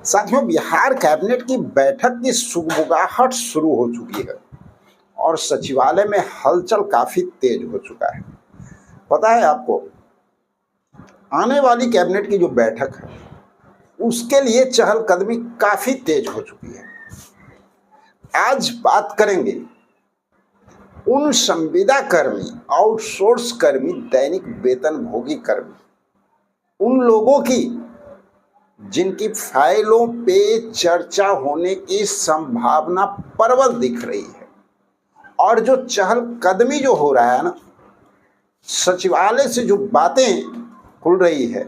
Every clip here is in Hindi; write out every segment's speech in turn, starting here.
साथियों, बिहार कैबिनेट की बैठक की सुगबुगाहट शुरू हो चुकी है और सचिवालय में हलचल काफी तेज हो चुका है। पता है आपको, आने वाली कैबिनेट की जो बैठक है उसके लिए चहलकदमी काफी तेज हो चुकी है। आज बात करेंगे उन संविदा कर्मी, आउटसोर्स कर्मी, दैनिक वेतन भोगी कर्मी, उन लोगों की जिनकी फाइलों पे चर्चा होने की संभावना प्रबल दिख रही है और जो चहलकदमी जो हो रहा है ना, सचिवालय से जो बातें खुल रही है,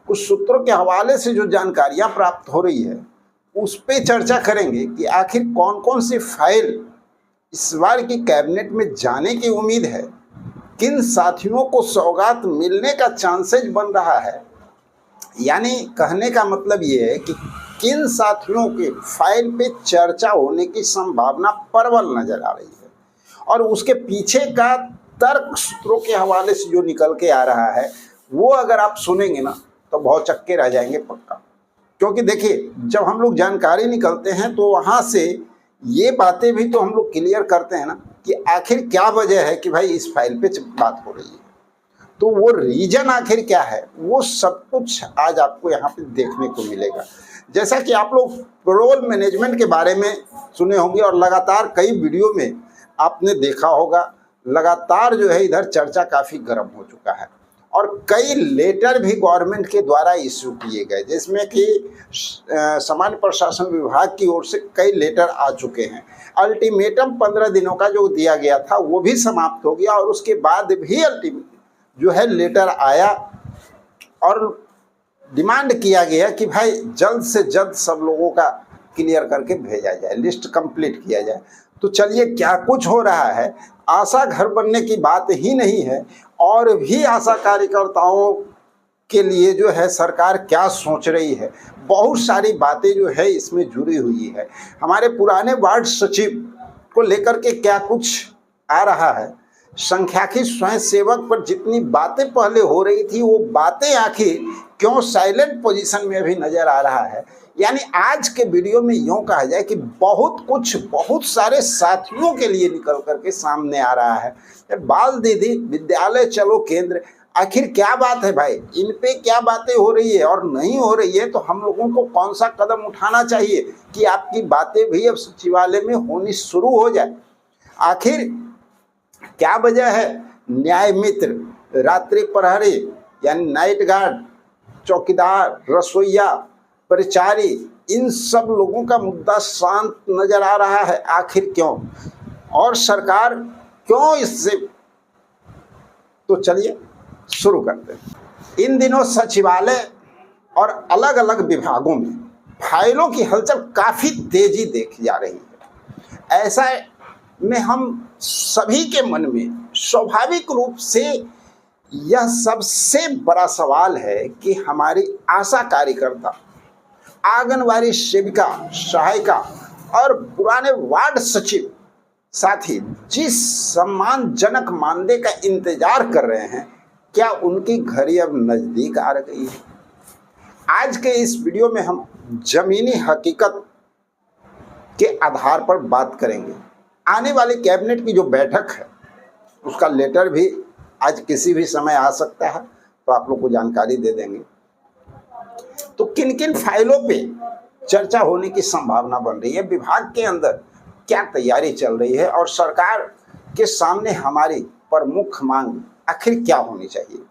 कुछ सूत्रों के हवाले से जो जानकारियां प्राप्त हो रही है, उस पे चर्चा करेंगे कि आखिर कौन कौन सी फाइल इस बार की कैबिनेट में जाने की उम्मीद है, किन साथियों को सौगात मिलने का चांसेज बन रहा है। यानी कहने का मतलब ये है कि किन साथियों के फाइल पे चर्चा होने की संभावना प्रबल नजर आ रही है और उसके पीछे का तर्क सूत्रों के हवाले से जो निकल के आ रहा है वो अगर आप सुनेंगे ना तो बहुत चक्के रह जाएंगे पक्का। क्योंकि देखिए, जब हम लोग जानकारी निकलते हैं तो वहाँ से ये बातें भी तो हम लोग क्लियर करते हैं ना कि आखिर क्या वजह है कि भाई इस फाइल पे बात हो रही है, तो वो रीजन आखिर क्या है, वो सब कुछ आज आपको यहाँ पे देखने को मिलेगा। जैसा कि आप लोग पेरोल मैनेजमेंट के बारे में सुने होंगे और लगातार कई वीडियो में आपने देखा होगा, लगातार जो है इधर चर्चा काफ़ी गर्म हो चुका है और कई लेटर भी गवर्नमेंट के द्वारा इश्यू किए गए, जिसमें कि सामान्य प्रशासन विभाग की ओर से कई लेटर आ चुके हैं। अल्टीमेटम 15 दिनों का जो दिया गया था वो भी समाप्त हो गया और उसके बाद भी जो है लेटर आया और डिमांड किया गया कि भाई जल्द से जल्द सब लोगों का क्लियर करके भेजा जाए, लिस्ट कंप्लीट किया जाए। तो चलिए, क्या कुछ हो रहा है, आशा घर बनने की बात ही नहीं है और भी आशा कार्यकर्ताओं के लिए जो है सरकार क्या सोच रही है, बहुत सारी बातें जो है इसमें जुड़ी हुई है। हमारे पुराने वार्ड सचिव को लेकर के क्या कुछ आ रहा है, संख्याकी स्वयं सेवक पर जितनी बातें पहले हो रही थी वो बातें आखिर क्यों साइलेंट पोजीशन में भी नजर आ रहा है। यानी आज के वीडियो में यूं कहा जाए कि बहुत कुछ बहुत सारे साथियों के लिए निकल करके सामने आ रहा है। बाल दीदी विद्यालय चलो केंद्र, आखिर क्या बात है भाई, इन पे क्या बातें हो रही है और नहीं हो रही है, तो हम लोगों को कौन सा कदम उठाना चाहिए कि आपकी बातें भी अब सचिवालय में होनी शुरू हो जाए। आखिर क्या वजह है, न्याय मित्र, रात्रि प्रहरी यानी नाइट गार्ड, चौकीदार, रसोइया, परिचारी, इन सब लोगों का मुद्दा शांत नजर आ रहा है, आखिर क्यों, और सरकार क्यों इससे। तो चलिए शुरू करते हैं। इन दिनों सचिवालय और अलग अलग विभागों में फाइलों की हलचल काफी तेजी देखी जा रही है। ऐसा में हम सभी के मन में स्वाभाविक रूप से यह सबसे बड़ा सवाल है कि हमारी आशा कार्यकर्ता, आंगनवाड़ी सेविका, सहायिका और पुराने वार्ड सचिव साथी जिस सम्मानजनक मानदेय का इंतजार कर रहे हैं, क्या उनकी घड़ी अब नजदीक आ गई है। आज के इस वीडियो में हम जमीनी हकीकत के आधार पर बात करेंगे। आने वाली कैबिनेट की जो बैठक है उसका लेटर भी आज किसी भी समय आ सकता है, तो आप लोग को जानकारी दे देंगे। तो किन किन फाइलों पे चर्चा होने की संभावना बन रही है, विभाग के अंदर क्या तैयारी चल रही है और सरकार के सामने हमारी प्रमुख मांग आखिर क्या होनी चाहिए।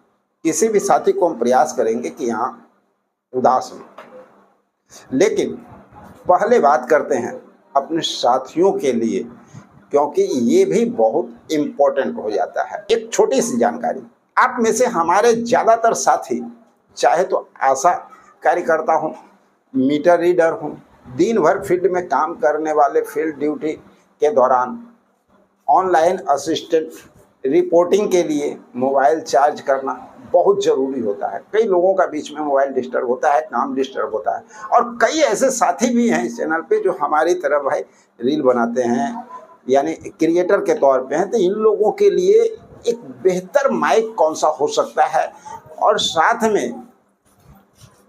किसी भी साथी को हम प्रयास करेंगे कि यहाँ उदास हो। लेकिन पहले बात करते हैं अपने साथियों के लिए, क्योंकि ये भी बहुत इम्पोर्टेंट हो जाता है। एक छोटी सी जानकारी, आप में से हमारे ज़्यादातर साथी चाहे तो आशा कार्यकर्ता हों, मीटर रीडर हों, दिन भर फील्ड में काम करने वाले, फील्ड ड्यूटी के दौरान ऑनलाइन असिस्टेंट, रिपोर्टिंग के लिए मोबाइल चार्ज करना बहुत ज़रूरी होता है। कई लोगों का बीच में मोबाइल डिस्टर्ब होता है, काम डिस्टर्ब होता है और कई ऐसे साथी भी हैं इस चैनल पे जो हमारी तरह भाई रील बनाते हैं, यानी क्रिएटर के तौर पे हैं। तो इन लोगों के लिए एक बेहतर माइक कौन सा हो सकता है और साथ में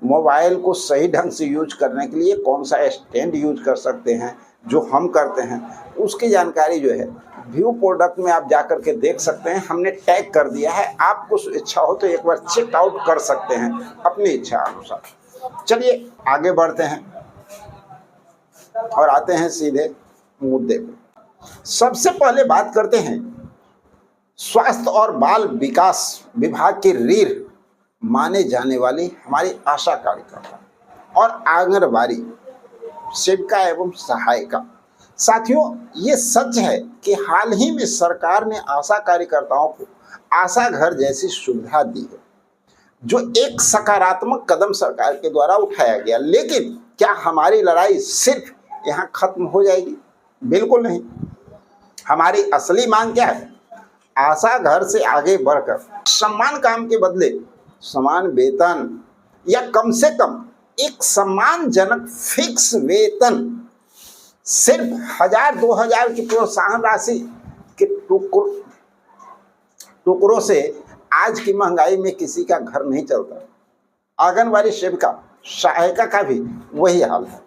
मोबाइल को सही ढंग से यूज करने के लिए कौन सा स्टैंड यूज कर सकते हैं, जो हम करते हैं उसकी जानकारी जो है व्यू प्रोडक्ट में आप जाकर के देख सकते हैं। हमने टैग कर दिया है, आपको इच्छा हो तो एक बार चेकआउट कर सकते हैं अपनी इच्छा अनुसार। चलिए आगे बढ़ते हैं और आते हैं सीधे मुद्दे पर। सबसे पहले बात करते हैं स्वास्थ्य और बाल विकास विभाग की रीढ़ माने जाने वाली हमारी आशा कार्यकर्ता और आंगनबाड़ी सेविका एवं सहायिका। साथियों, ये सच है कि हाल ही में सरकार ने आशा कार्यकर्ताओं को आशा घर जैसी सुविधा दी है, जो एक सकारात्मक कदम सरकार के द्वारा उठाया गया। लेकिन क्या हमारी लड़ाई सिर्फ यहाँ खत्म हो जाएगी? बिल्कुल नहीं। हमारी असली मांग क्या है? आशा घर से आगे बढ़कर समान काम के बदले समान वेतन, या कम से कम एक सम्मानजनक फिक्स वेतन, सिर्फ 1000-2000 की प्रोत्साहन राशि के टुकड़ों से आज की महंगाई में किसी का घर नहीं चलता। आंगनबाड़ी सेविका सहायिका का भी वही हाल है।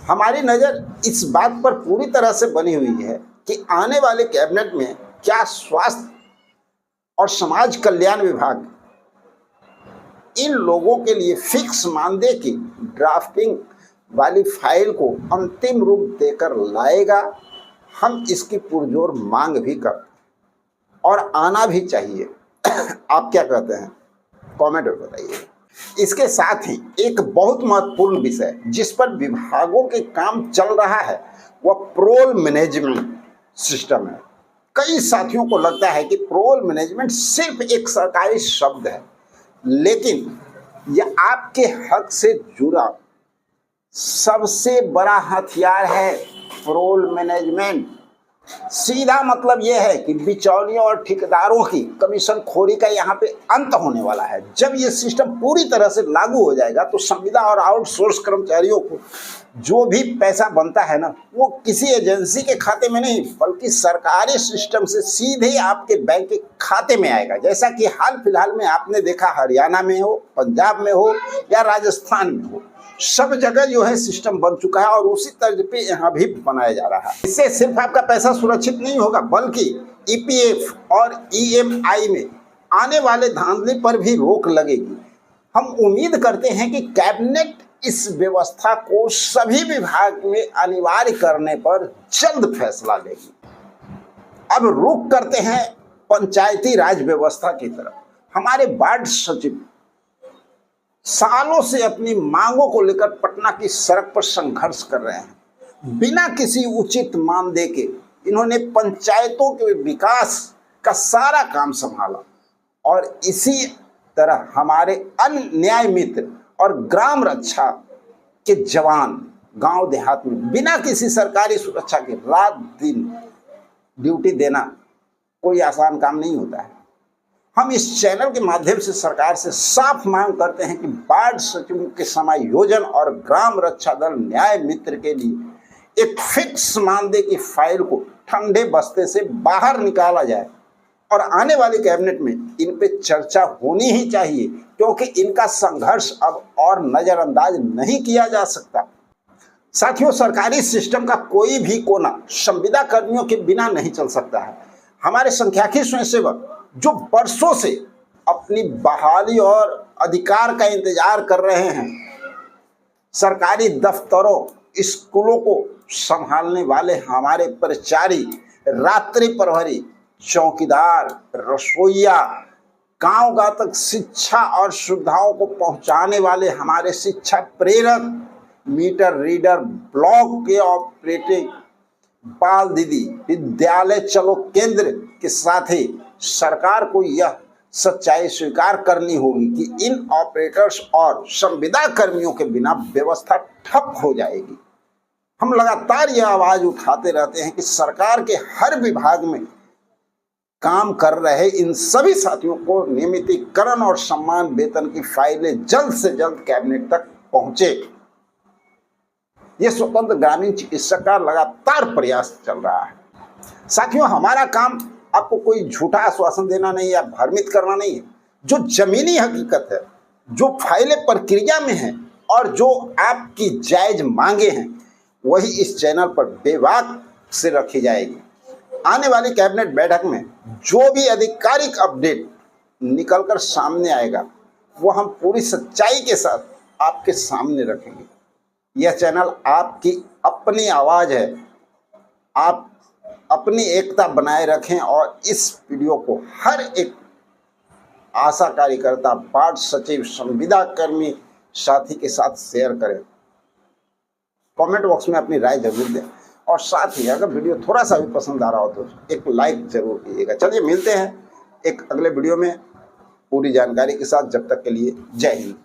हमारी नज़र इस बात पर पूरी तरह से बनी हुई है कि आने वाले कैबिनेट में क्या स्वास्थ्य और समाज कल्याण विभाग इन लोगों के लिए फिक्स मानदेय की ड्राफ्टिंग वाली फाइल को अंतिम रूप देकर लाएगा। हम इसकी पुरजोर मांग भी करते हैं और आना भी चाहिए। आप क्या कहते हैं? कमेंट में बताइए। इसके साथ ही एक बहुत महत्वपूर्ण विषय जिस पर विभागों के काम चल रहा है वह पेरोल मैनेजमेंट सिस्टम है। कई साथियों को लगता है कि पेरोल मैनेजमेंट सिर्फ एक सरकारी शब्द है, लेकिन यह आपके हक से जुड़ा सबसे बड़ा हथियार है। पेरोल मैनेजमेंट सीधा मतलब यह है कि बिचौलियों और ठेकेदारों की कमीशन खोरी का यहाँ पे अंत होने वाला है। जब ये सिस्टम पूरी तरह से लागू हो जाएगा तो संविदा और आउटसोर्स कर्मचारियों को जो भी पैसा बनता है ना, वो किसी एजेंसी के खाते में नहीं बल्कि सरकारी सिस्टम से सीधे आपके बैंक के खाते में आएगा। जैसा कि हाल फिलहाल में आपने देखा, हरियाणा में हो, पंजाब में हो या राजस्थान में हो, सब जगह जो है सिस्टम बन चुका है और उसी तर्ज पे यहाँ भी बनाया जा रहा है। इससे सिर्फ आपका पैसा सुरक्षित नहीं होगा बल्कि ईपीएफ और ईएमआई में आने वाले धांधली पर भी रोक लगेगी। हम उम्मीद करते हैं कि कैबिनेट इस व्यवस्था को सभी विभाग में अनिवार्य करने पर जल्द फैसला लेगी। अब रुख करते हैं पंचायती राज व्यवस्था की तरफ। हमारे वार्ड सचिव सालों से अपनी मांगों को लेकर पटना की सड़क पर संघर्ष कर रहे हैं। बिना किसी उचित मानदेय के इन्होंने पंचायतों के विकास का सारा काम संभाला और इसी तरह हमारे अन्य न्याय मित्र और ग्राम रक्षा के जवान गांव देहात में बिना किसी सरकारी सुरक्षा के रात दिन ड्यूटी देना कोई आसान काम नहीं होता है। हम इस चैनल के माध्यम से सरकार से साफ मांग करते हैं कि वार्ड सचिवों के समायोजन और ग्राम रक्षा दल न्याय मित्र के लिए एक फिक्स मानदेय की फाइल को ठंडे बस्ते से बाहर निकाला जाए और आने वाली कैबिनेट में इन पे चर्चा होनी ही चाहिए, क्योंकि इनका संघर्ष अब और नजरअंदाज नहीं किया जा सकता। साथियों, सरकारी सिस्टम का कोई भी कोना संविदा कर्मियों के बिना नहीं चल सकता है। हमारे संख्याकी स्वयंसेवक जो वर्षों से अपनी बहाली और अधिकार का इंतजार कर रहे हैं, सरकारी दफ्तरों स्कूलों को संभालने वाले हमारे परिचारी, रात्रि प्रहरी, चौकीदार, रसोइया, गांव-गांव तक शिक्षा और सुविधाओं को पहुंचाने वाले हमारे शिक्षा प्रेरक, मीटर रीडर, ब्लॉक के ऑपरेटिव, बाल दीदी, विद्यालय चलो केंद्र के साथ ही सरकार को यह सच्चाई स्वीकार करनी होगी कि इन ऑपरेटर्स और संविदा कर्मियों के बिना व्यवस्था ठप हो जाएगी। हम लगातार यह आवाज उठाते रहते हैं कि सरकार के हर विभाग में काम कर रहे इन सभी साथियों को नियमितीकरण और सम्मान वेतन की फाइलें जल्द से जल्द कैबिनेट तक पहुंचे। यह स्वतंत्र ग्रामीण चिकित्सक का लगातार प्रयास चल रहा है। साथियों, हमारा काम आपको कोई झूठा आश्वासन देना नहीं या भ्रमित करना नहीं है। जो जमीनी हकीकत है जो फाइलें प्रक्रिया में हैं और जो आपकी जायज मांगे हैं वही इस चैनल पर बेबाक से रखी जाएगी। आने वाली कैबिनेट बैठक में जो भी आधिकारिक अपडेट निकलकर सामने आएगा वो हम पूरी सच्चाई के साथ आपके सामने रखेंगे। यह चैनल आपकी अपनी आवाज़ है, आप अपनी एकता बनाए रखें और इस वीडियो को हर एक आशा कार्यकर्ता, वार्ड सचिव, संविदा कर्मी साथी के साथ शेयर करें। कमेंट बॉक्स में अपनी राय जरूर दें और साथ ही अगर वीडियो थोड़ा सा भी पसंद आ रहा हो तो एक लाइक जरूर कीजिएगा। चलिए मिलते हैं एक अगले वीडियो में पूरी जानकारी के साथ। जब तक के लिए जय हिंद।